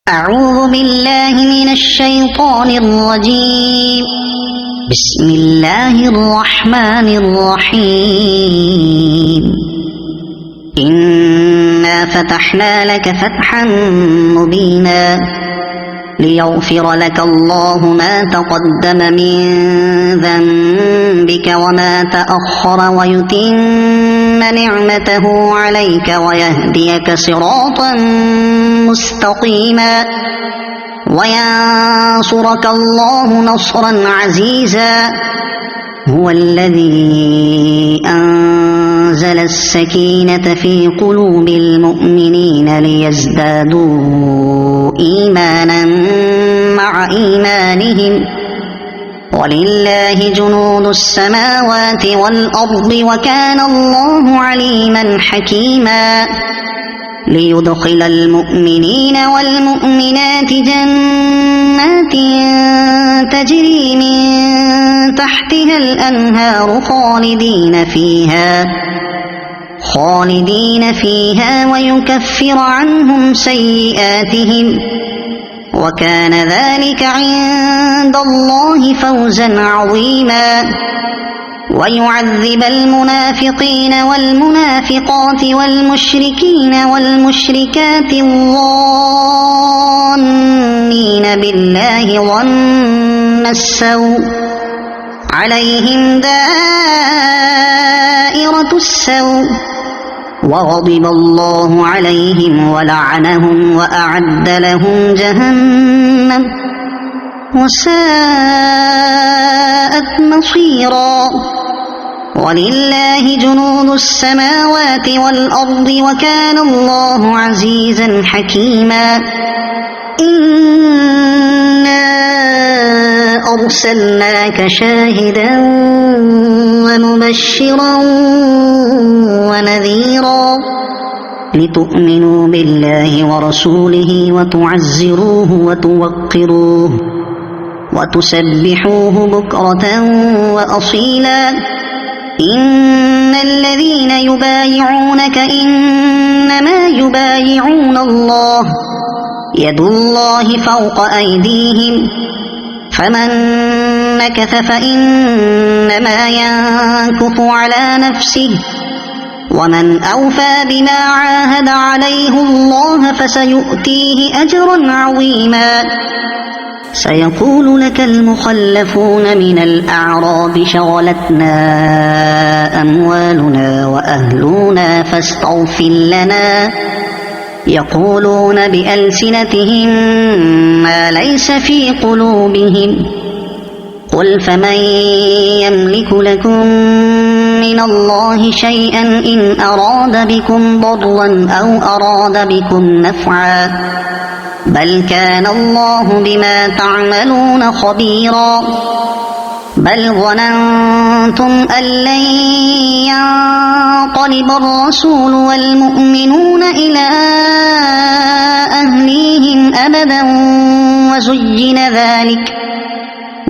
أعوذ بالله من الشيطان الرجيم. بسم الله الرحمن الرحيم. إنا فتحنا لك فتحا مبينا ليغفر لك الله ما تقدم من ذنبك وما تأخر ويتم نعمته عليك ويهديك صراطا مستقيما وينصرك الله نصرا عزيزا. هو الذي أنزل السكينة في قلوب المؤمنين ليزدادوا إيمانا مع إيمانهم ولله جنود السماوات والأرض وكان الله عليما حكيما. ليدخل المؤمنين والمؤمنات جنات تجري من تحتها الأنهار خالدين فيها ويكفر عنهم سيئاتهم وكان ذلك عند الله فوزا عظيما. ويعذب المنافقين والمنافقات والمشركين والمشركات الظانين بالله ظن السوء عليهم دائرة السوء وغضب الله عليهم ولعنهم وأعد لهم جهنم وساءت مصيرا. ولله جنود السماوات والأرض وكان الله عزيزا حكيما. إنا أرسلناك شاهدا ومبشرا ونذيرا لتؤمنوا بالله ورسوله وتعزروه وتوقروه وتسبحوه بكرة وأصيلا. إن الذين يبايعونك إنما يبايعون الله يد الله فوق أيديهم فمن نكث فإنما ينكث على نفسه ومن أوفى بما عاهد عليه الله فسيؤتيه أجرا عظيما. سيقول لك المخلفون من الأعراب شغلتنا أموالنا وأهلنا فاستغفر لنا يقولون بألسنتهم ما ليس في قلوبهم قل فمن يملك لكم من الله شيئا إن أراد بكم ضرا أو أراد بكم نفعا بل كان الله بما تعملون خبيرا. بل ظننتم أن لن ينقلب الرسول والمؤمنون إلى أهليهم أبدا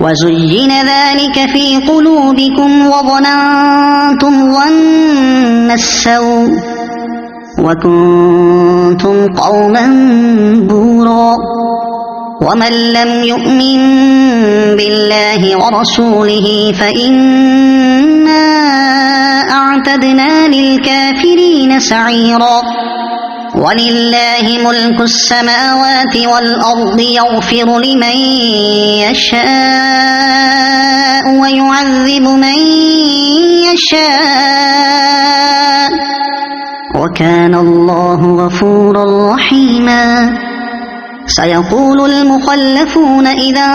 وزين ذلك في قلوبكم وظننتم ظن السوء وكنتم قوما بورا. ومن لم يؤمن بالله ورسوله فإنا أعتدنا للكافرين سعيرا. ولله ملك السماوات والأرض يغفر لمن يشاء ويعذب من يشاء وكان الله غفورا رحيما. سيقول المخلفون إذا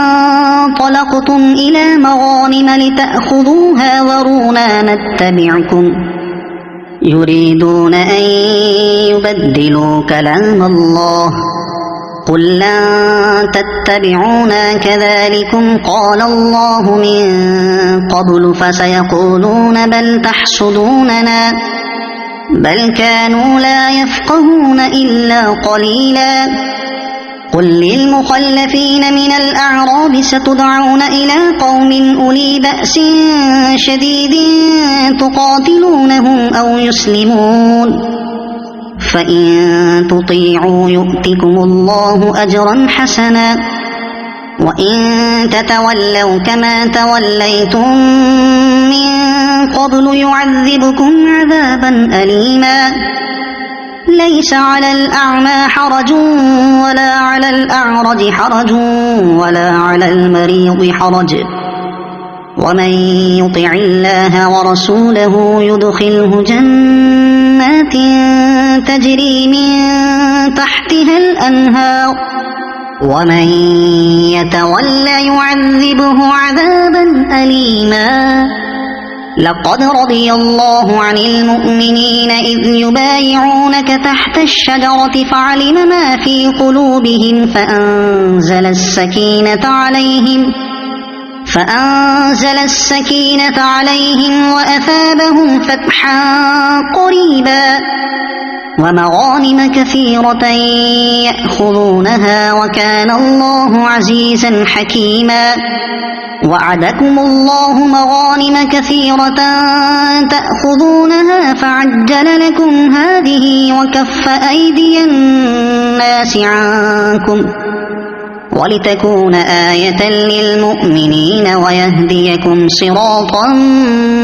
انطلقتم إلى مغانم لتأخذوها ذرونا نتبعكم يريدون أن يبدلوا كلام الله قل لن تتبعونا كذلكم قال الله من قبل فسيقولون بل تحسدوننا بل كانوا لا يفقهون إلا قليلا. قل للمخلفين من الأعراب ستدعون إلى قوم أولي بأس شديد تقاتلونهم أو يسلمون فإن تطيعوا يؤتكم الله أجرا حسنا وإن تتولوا كما توليتم من قبل يعذبكم عذابا أليما ليس على الأعمى حرج ولا على الأعرج حرج ولا على المريض حرج ومن يطع الله ورسوله يدخله جنات تجري من تحتها الأنهار ومن يتول يعذبه عذابا أليما لقد رضي الله عن المؤمنين إذ يبايعونك تحت الشجرة فعلم ما في قلوبهم فأنزل السكينة عليهم وأثابهم فتحا قريبا ومغانم كثيرة يأخذونها وكان الله عزيزا حكيما وعدكم الله مغانم كثيرة تأخذونها فعجل لكم هذه وكف أيدي الناس عنكم ولتكون آية للمؤمنين ويهديكم صراطا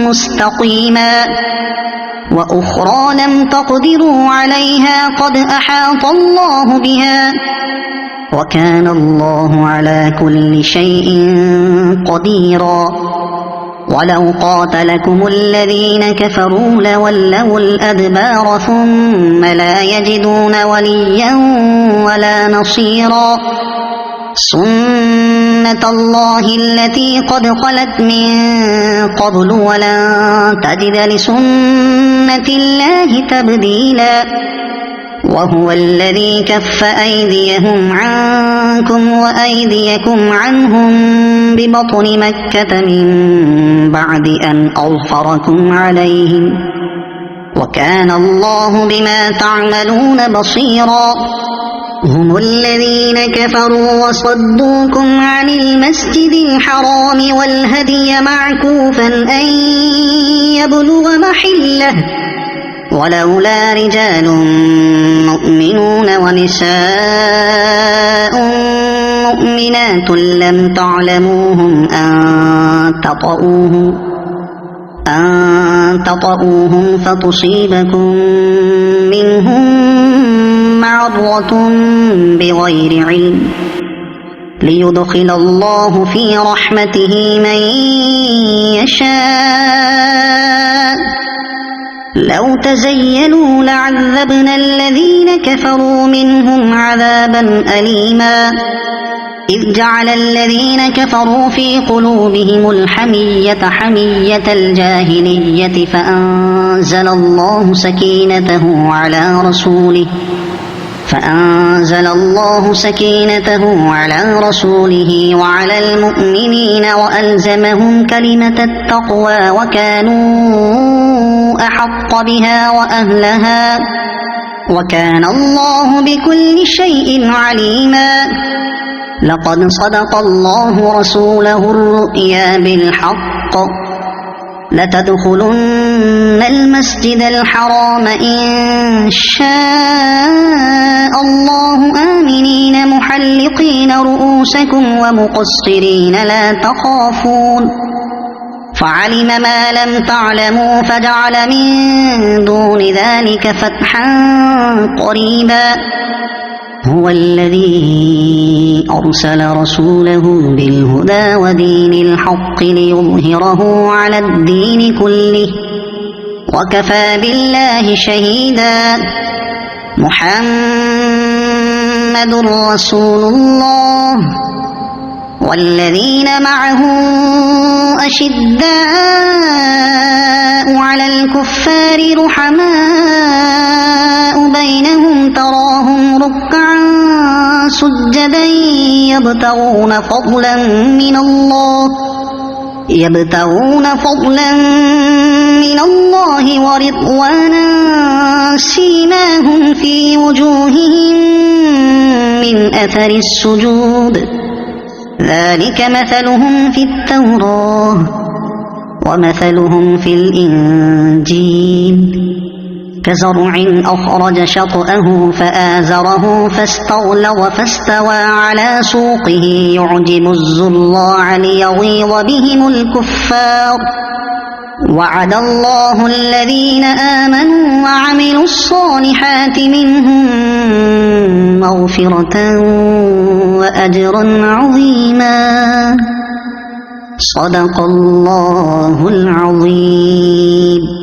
مستقيما وأخرى لم تقدروا عليها قد أحاط الله بها وكان الله على كل شيء قديرا ولو قاتلكم الذين كفروا لولوا الأدبار ثم لا يجدون وليا ولا نصيرا سنة الله التي قد خلت من قبل ولن تجد لسنة الله تبديلا وهو الذي كف أيديهم عنكم وأيديكم عنهم ببطن مكة من بعد أن أظفركم عليهم وكان الله بما تعملون بصيرا هم الذين كفروا وصدوكم عن المسجد الحرام والهدي معكوفا أن يبلغ محله ولولا رجال مؤمنون ونساء مؤمنات لم تعلموهم أن تطؤوهم فتصيبكم منهم معرة بغير علم ليدخل الله في رحمته من يشاء لو تزيلوا لعذبنا الذين كفروا منهم عذابا أليما إذ جعل الذين كفروا في قلوبهم الحمية حمية الجاهلية فأنزل الله سكينته على رسوله وعلى المؤمنين وألزمهم كلمة التقوى وكانوا أحق بها وأهلها وكان الله بكل شيء عليما لقد صدق الله رسوله الرؤيا بالحق لتدخلن المسجد الحرام إن شاء الله آمنين محلقين رؤوسكم ومقصرين لا تخافون فعلم ما لم تعلموا فجعل من دون ذلك فتحا قريبا هو الذي أرسل رسوله بالهدى ودين الحق ليظهره على الدين كله وكفى بالله شهيدا محمد رسول الله والذين معه أشداء على الكفار رحماء بينهم تراهم ركعا سجدا يبتغون فضلا من الله ورضوانا سيماهم في وجوههم من أثر السجود ذلك مثلهم في التوراة ومثلهم في الإنجيل كزرع أخرج شطأه فآزره فاستغلظ فاستوى على سوقه يعجب الزراع ليغيظ بهم الكفار وعد الله الذين آمنوا وعملوا الصالحات منهم مغفرة وأجرا عظيما. صدق الله العظيم.